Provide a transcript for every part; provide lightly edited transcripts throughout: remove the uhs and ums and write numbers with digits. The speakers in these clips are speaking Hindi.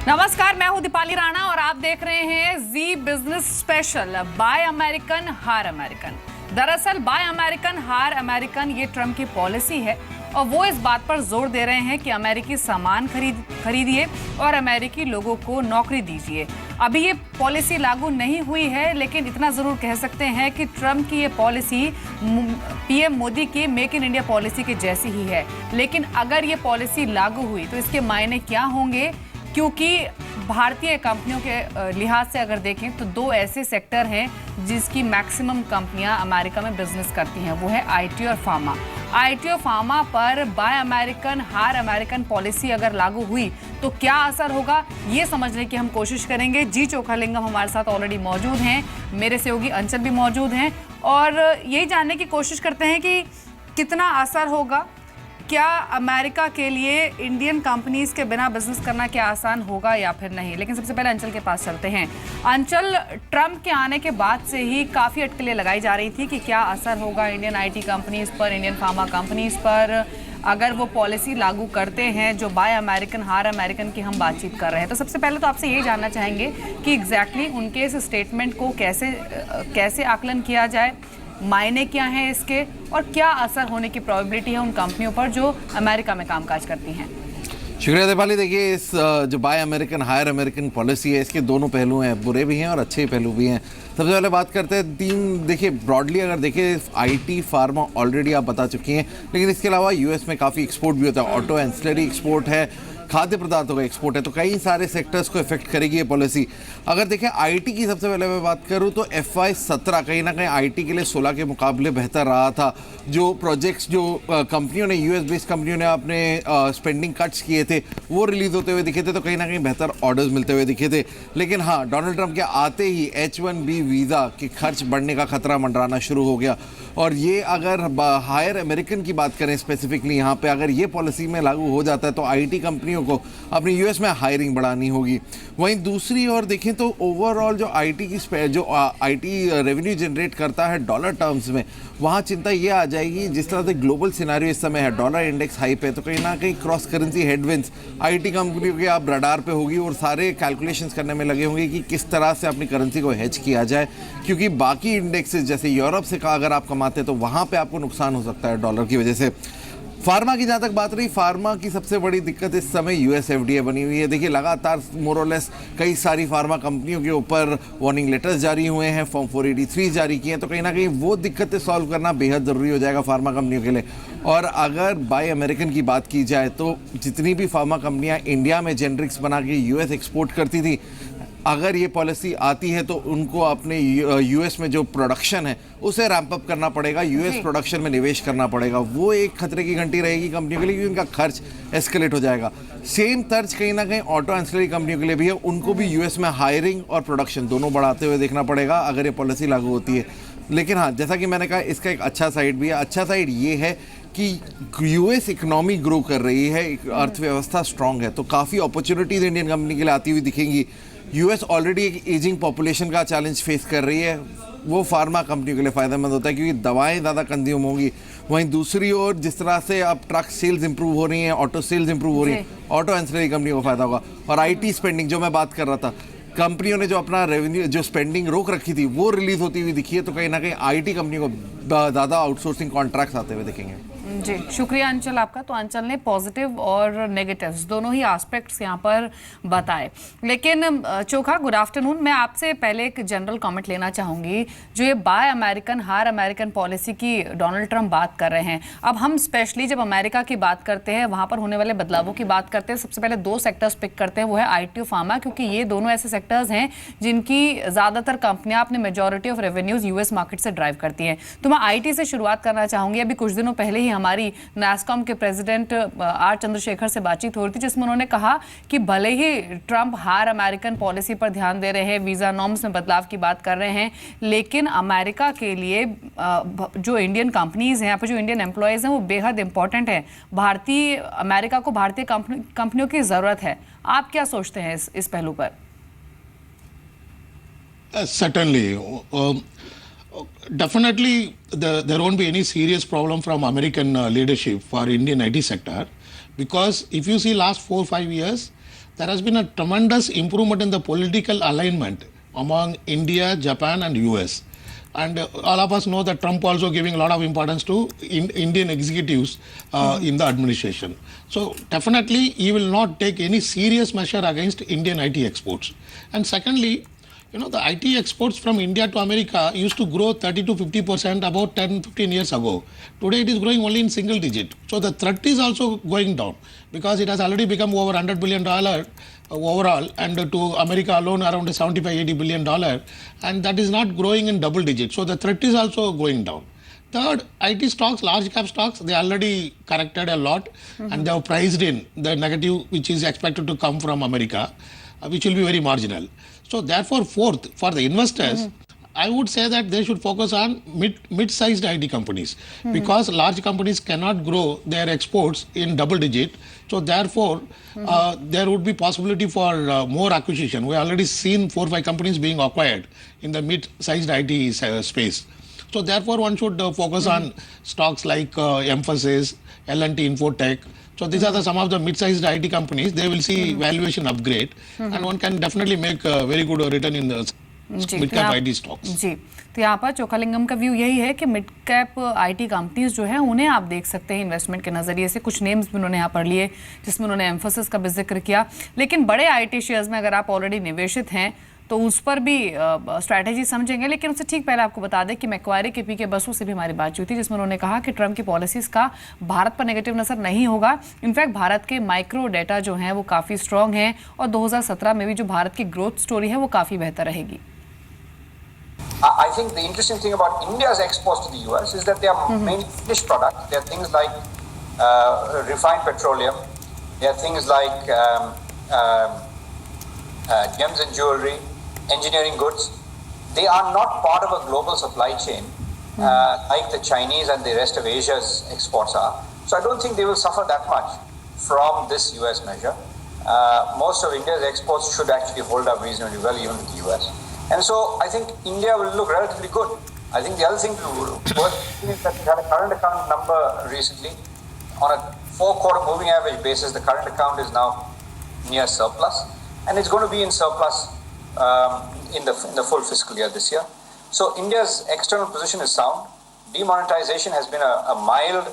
नमस्कार, मैं हूं दीपाली राणा और आप देख रहे हैं जी बिजनेस स्पेशल। बाय अमेरिकन हार अमेरिकन। दरअसल बाय अमेरिकन हार अमेरिकन ये ट्रम्प की पॉलिसी है और वो इस बात पर जोर दे रहे हैं कि अमेरिकी सामान खरीदिए और अमेरिकी लोगों को नौकरी दीजिए। अभी ये पॉलिसी लागू नहीं हुई है, लेकिन इतना जरूर कह सकते हैं कि ट्रम्प की ये पॉलिसी पीएम मोदी की मेक इन इंडिया पॉलिसी के जैसी ही है। लेकिन अगर ये पॉलिसी लागू हुई तो इसके मायने क्या होंगे, क्योंकि भारतीय कंपनियों के लिहाज से अगर देखें तो दो ऐसे सेक्टर हैं जिसकी मैक्सिमम कंपनियां अमेरिका में बिजनेस करती हैं, वो है आईटी और फार्मा। आईटी और फार्मा पर बाय अमेरिकन हार अमेरिकन पॉलिसी अगर लागू हुई तो क्या असर होगा, ये समझने की हम कोशिश करेंगे। जी चोखालिंगम हमारे साथ ऑलरेडी मौजूद हैं, मेरे सहयोगी अंचल भी मौजूद हैं और यही जानने की कोशिश करते हैं कि कितना असर होगा। क्या अमेरिका के लिए इंडियन कंपनीज के बिना बिजनेस करना क्या आसान होगा या फिर नहीं। लेकिन सबसे पहले अंचल के पास चलते हैं। अंचल, ट्रम्प के आने के बाद से ही काफ़ी अटकलें लगाई जा रही थी कि क्या असर होगा इंडियन आईटी कंपनीज पर, इंडियन फार्मा कंपनीज पर, अगर वो पॉलिसी लागू करते हैं जो बाय अमेरिकन हार अमेरिकन की हम बातचीत कर रहे हैं। तो सबसे पहले तो आपसे ये जानना चाहेंगे कि एग्जैक्टली उनके इस स्टेटमेंट को कैसे आकलन किया जाए, मायने क्या हैं इसके और क्या असर होने की प्रोबेबिलिटी है उन कंपनियों पर जो अमेरिका में कामकाज करती हैं। शुक्रिया दीपाली। देखिए, इस जो buy American hire American policy है, इसके दोनों पहलू हैं, बुरे भी हैं और अच्छे पहलू भी हैं। सबसे पहले बात करते हैं देखिए ब्रॉडली अगर देखें, आईटी फार्मा ऑलरेडी आप बता चुकी हैं, लेकिन इसके अलावा यूएस में काफ़ी एक्सपोर्ट भी होता है। ऑटो एंसिलरी एक्सपोर्ट है, खाद्य पदार्थों का एक्सपोर्ट है, तो कई सारे सेक्टर्स को इफेक्ट करेगी ये पॉलिसी। अगर देखें आईटी की सबसे पहले मैं बात करूं तो FY17 कहीं ना कहीं आईटी के लिए 16 के मुकाबले बेहतर रहा था। जो प्रोजेक्ट्स जो कंपनियों ने, यूएस बेस्ड कंपनियों ने अपने स्पेंडिंग कट्स किए थे वो रिलीज होते हुए दिखे थे, तो कहीं ना कहीं बेहतर ऑर्डर्स मिलते हुए दिखे थे। लेकिन हाँ, डोनाल्ड ट्रंप के आते ही H1B वीज़ा के खर्च बढ़ने का खतरा मंडराना शुरू हो गया। और ये अगर हायर अमेरिकन की बात करें स्पेसिफिकली यहाँ पे, अगर ये पॉलिसी में लागू हो जाता है तो आईटी कंपनियों को अपनी यूएस में हायरिंग बढ़ानी होगी। वहीं दूसरी ओर देखें तो ओवरऑल जो आईटी रेवेन्यू जनरेट करता है डॉलर टर्म्स में, वहाँ चिंता ये आ जाएगी, जिस तरह से ग्लोबल सिनेरियो इस समय है, डॉलर इंडेक्स हाई पे, तो कहीं ना कहीं क्रॉस करेंसी हेडविंड्स आईटी कंपनियों के आप रडार पे होगी और सारे कैलकुलेशंस करने में लगे होंगे कि किस तरह से अपनी करेंसी को हेज किया जाए। क्योंकि बाकी इंडेक्सेस जैसे यूरोप से अगर आप कमाते तो वहाँ पे आपको नुकसान हो सकता है डॉलर की वजह से। फार्मा की जहाँ तक बात रही, फार्मा की सबसे बड़ी दिक्कत इस समय यूएस FDA बनी हुई है। देखिए लगातार मोरलेस कई सारी फार्मा कंपनियों के ऊपर वार्निंग लेटर्स जारी हुए हैं, फॉर्म 483 जारी किए हैं, तो कहीं ना कहीं वो दिक्कतें सॉल्व करना बेहद ज़रूरी हो जाएगा फार्मा कंपनियों के लिए। और अगर बाय अमेरिकन की बात की जाए तो जितनी भी फार्मा कंपनियाँ इंडिया में जेनरिक्स बना के यूएस एक्सपोर्ट करती थी, अगर ये पॉलिसी आती है तो उनको अपने यूएस में जो प्रोडक्शन है उसे रैंप अप करना पड़ेगा, यूएस प्रोडक्शन में निवेश करना पड़ेगा। वो एक खतरे की घंटी रहेगी कंपनियों के लिए, क्योंकि उनका खर्च एस्केलेट हो जाएगा। सेम तर्ज कहीं ना कहीं ऑटो एंसिलरी कंपनियों के लिए भी है, उनको भी यूएस में हायरिंग और प्रोडक्शन दोनों बढ़ाते हुए देखना पड़ेगा अगर ये पॉलिसी लागू होती है। लेकिन हाँ, जैसा कि मैंने कहा, इसका एक अच्छा साइड भी है। अच्छा साइड ये है कि यूएस इकोनॉमी ग्रो कर रही है, अर्थव्यवस्था स्ट्रांग है, तो काफ़ी अपॉर्चुनिटीज़ इंडियन कंपनी के लिए आती हुई दिखेंगी। यूएस ऑलरेडी एक एजिंग पॉपुलेशन का चैलेंज फेस कर रही है, वो फार्मा कंपनियों के लिए फ़ायदेमंद होता है क्योंकि दवाएं ज़्यादा कंज्यूम होंगी। वहीं दूसरी ओर जिस तरह से अब ट्रक सेल्स इंप्रूव हो रही हैं, ऑटो सेल्स इंप्रूव हो रही हैं, ऑटो एंसिलरी कंपनियों को फ़ायदा होगा। और आईटी स्पेंडिंग जो मैं बात कर रहा था, कंपनियों ने जो अपना रेवेन्यू जो स्पेंडिंग रोक रखी थी वो रिलीज होती हुई दिखी है, तो कहीं ना कहीं आईटी कंपनियों को ज़्यादा आउटसोर्सिंग कॉन्ट्रैक्ट्स आते हुए दिखेंगे। जी शुक्रिया अंचल आपका। तो अंचल ने पॉजिटिव और नेगेटिव्स दोनों ही एस्पेक्ट्स यहाँ पर बताए। लेकिन चोखा, गुड आफ्टरनून। मैं आपसे पहले एक जनरल कमेंट लेना चाहूँगी। जो ये बाय अमेरिकन हार अमेरिकन पॉलिसी की डोनाल्ड ट्रंप बात कर रहे हैं, अब हम स्पेशली जब अमेरिका की बात करते हैं, वहाँ पर होने वाले बदलावों की बात करते हैं, सबसे पहले दो सेक्टर्स पिक करते हैं, वो है आईटी और फार्मा, क्योंकि ये दोनों ऐसे सेक्टर्स हैं जिनकी ज़्यादातर कंपनियाँ अपने majority of revenues US market से ड्राइव करती हैं। तो मैं आईटी से शुरुआत करना चाहूँगी। अभी कुछ दिनों पहले ही हमारी नास्कॉम के प्रेसिडेंट आर चंद्रशेखर से बातचीत हो रही थी, जिसमें उन्होंने कहा कि भले ही ट्रंप हार अमेरिकन पॉलिसी पर ध्यान दे रहे हैं, वीज़ा नॉर्म्स में बदलाव की बात कर रहे हैं, लेकिन अमेरिका के लिए जो इंडियन कंपनीज हैं, जो इंडियन एम्प्लॉयज़ हैं, वो बेहद इंपॉर्टेंट है। अमेरिका को भारतीय कंपनियों की ज़रूरत है। आप क्या सोचते हैं इस पहलू पर? Certainly. Definitely, there won't be any serious problem from American leadership for Indian IT sector, because if you see last 4 or 5 years, there has been a tremendous improvement in the political alignment among India, Japan, and US. And all of us know that Trump also giving a lot of importance to Indian executives in the administration. So definitely he will not take any serious measure against Indian IT exports. And secondly, the IT exports from India to America used to grow 30 to 50% about 10-15 years ago. Today it is growing only in single digit. So the threat is also going down because it has already become over $100 billion overall, and to America alone around $75-80 billion, and that is not growing in double digits. So the threat is also going down. Third, IT stocks, large cap stocks, they already corrected a lot and they have priced in the negative which is expected to come from America, which will be very marginal. So therefore, fourth, for the investors, I would say that they should focus on mid-sized IT companies because large companies cannot grow their exports in double digit. So therefore, there would be possibility for more acquisition. We already seen 4 or 5 companies being acquired in the mid-sized IT space. So therefore, one should focus on stocks like Mphasis, L&T Infotech. So these are some of the mid-sized IT companies. They will see valuation upgrade, and one can definitely make a very good return in the mid cap IT stocks. जी, तो यहाँ पर चोखालिंगम का व्यू यही है कि मिड कैप आईटी कंपनीज जो है उन्हें आप देख सकते हैं इन्वेस्टमेंट के नज़रिए से। कुछ नेम्स भी उन्होंने यहाँ पर लिए जिसमें उन्होंने एम्फोसिस का भी जिक्र किया, लेकिन बड़े आईटी शेयर्स में अगर आप ऑलरेडी निवेशित हैं तो उस पर भी स्ट्रैटेजी समझेंगे। लेकिन उससे ठीक पहले आपको बता दें कि मैक्वारी के पीके बसु से भी हमारी बात हुई थी जिसमें उन्होंने कहा कि ट्रम्प की पॉलिसीज़ का भारत पर नेगेटिव नज़र नहीं होगा। इनफैक्ट भारत के माइक्रो डेटा जो हैं वो काफ़ी स्ट्रॉन्ग हैं और 2017 में भी जो भारत की ग्रोथ स्टोरी है वो काफ़ी बेहतर रहेगी। I think the interesting thing about India's exports to the US is that they are mainly finished products. They are things like refined petroleum. They are things like gems and jewelry, engineering goods. They are not part of a global supply chain like the Chinese and the rest of Asia's exports are. So I don't think they will suffer that much from this US measure. Most of India's exports should actually hold up reasonably well even with the US. And so I think India will look relatively good. I think the other thing to work is that we had a current account number recently. On a 4-quarter moving average basis, the current account is now near surplus. And it's going to be in surplus in the full fiscal year this year. So India's external position is sound. Demonetization has been a mild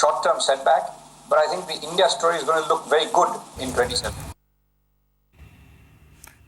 short-term setback. But I think the India story is going to look very good in 2027.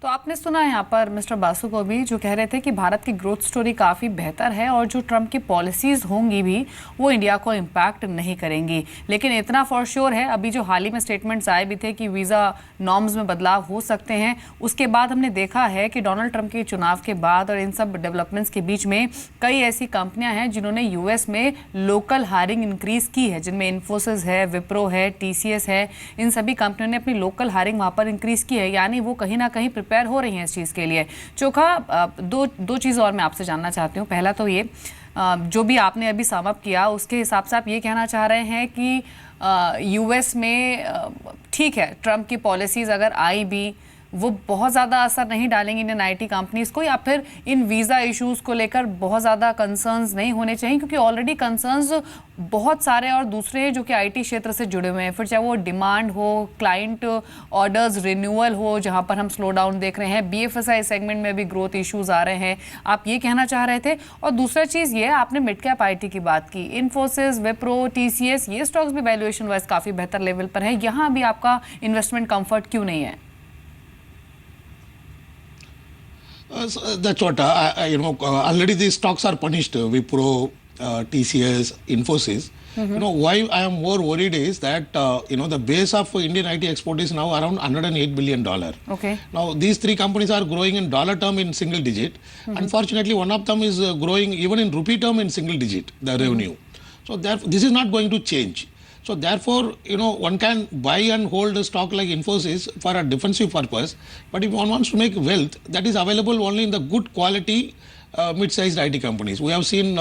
तो आपने सुना यहाँ पर मिस्टर बासु को भी जो कह रहे थे कि भारत की ग्रोथ स्टोरी काफ़ी बेहतर है और जो ट्रम्प की पॉलिसीज़ होंगी भी वो इंडिया को इम्पैक्ट नहीं करेंगी। लेकिन इतना फॉर श्योर है, अभी जो हाल ही में स्टेटमेंट्स आए भी थे कि वीज़ा नॉर्म्स में बदलाव हो सकते हैं, उसके बाद हमने देखा है कि डोनाल्ड ट्रम्प के चुनाव के बाद और इन सब डेवलपमेंट्स के बीच में कई ऐसी कंपनियाँ हैं जिन्होंने US में लोकल हायरिंग इंक्रीज़ की है, जिनमें इन्फोसिस है, विप्रो है, TCS है। इन सभी कंपनियों ने अपनी लोकल हायरिंग वहाँ पर इंक्रीज़ की है, यानी वो कहीं ना कहीं प्रिपेयर हो रही हैं इस चीज़ के लिए। चोखा, दो चीज़ और मैं आपसे जानना चाहती हूँ। पहला तो ये जो भी आपने अभी सम अप किया उसके हिसाब से आप ये कहना चाह रहे हैं कि US में ठीक है ट्रम्प की पॉलिसीज़ अगर आई भी वो बहुत ज़्यादा असर नहीं डालेंगी इंडियन IT कंपनीज़ को, या फिर इन वीज़ा इश्यूज़ को लेकर बहुत ज़्यादा कंसर्न्स नहीं होने चाहिए, क्योंकि ऑलरेडी कंसर्न्स बहुत सारे और दूसरे जो कि IT क्षेत्र से जुड़े हुए हैं, फिर चाहे वो डिमांड हो, क्लाइंट ऑर्डर्स रिन्यूअल हो जहां पर हम स्लो डाउन देख रहे हैं, BFSI सेगमेंट में भी ग्रोथ इश्यूज़ आ रहे हैं, आप ये कहना चाह रहे थे। और दूसरा चीज़ ये, आपने मिड कैप IT की बात की, इन्फोसिस, विप्रो, TCS, ये स्टॉक्स भी वैल्यूएशन वाइज काफ़ी बेहतर लेवल पर है, यहाँ भी आपका इन्वेस्टमेंट कम्फर्ट क्यों नहीं है? That's what already these stocks are punished. Wipro, TCS, Infosys. Why I am more worried is that the base of Indian IT export is now around $108 billion. Okay. Now these three companies are growing in dollar term in single digit. Unfortunately, one of them is growing even in rupee term in single digit, the revenue. So this is not going to change. So therefore, one can buy and hold a stock like Infosys for a defensive purpose. But if one wants to make wealth, that is available only in the good quality mid-sized IT companies. We have seen,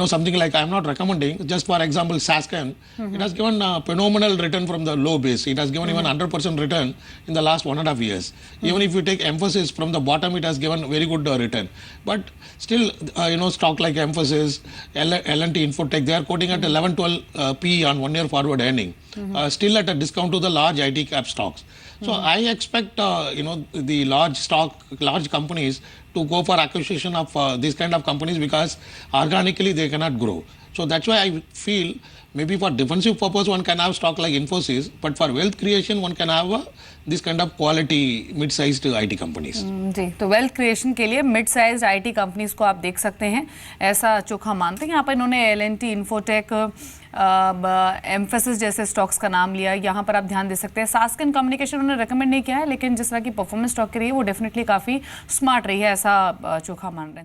something like, I'm not recommending, just for example, Sasken, it has given a phenomenal return from the low base. It has given even 100% return in the last 1.5 years. Even if you take Emphasis from the bottom, it has given very good return. But still, stock like Emphasis, L&T Infotech, they are quoting at 11-12 PE on 1 year forward earning. Still at a discount to the large IT cap stocks. So I expect, the large companies to go for acquisition of these kind of companies because organically they cannot grow. So that's why I feel maybe for defensive purpose one can have stock like Infosys, but for wealth creation one can have this kind of quality mid-sized IT companies. जी, तो वेल्थ क्रिएशन के लिए मिड साइज आईटी कंपनीज को आप देख सकते हैं, ऐसा चोखा मानते हैं। यहाँ पर इन्होंने एल&टी इन्फोटेक, एम्फेसिस जैसे स्टॉक्स का नाम लिया। यहाँ पर आप ध्यान दे सकते हैं। सास्केन कम्युनिकेशन उन्होंने रेकमेंड नहीं किया है, लेकिन जिस तरह की परफॉर्मेंस स्टॉक की रही है वो डेफिनेटली काफ़ी स्मार्ट रही है, ऐसा चोखा मान रहे हैं।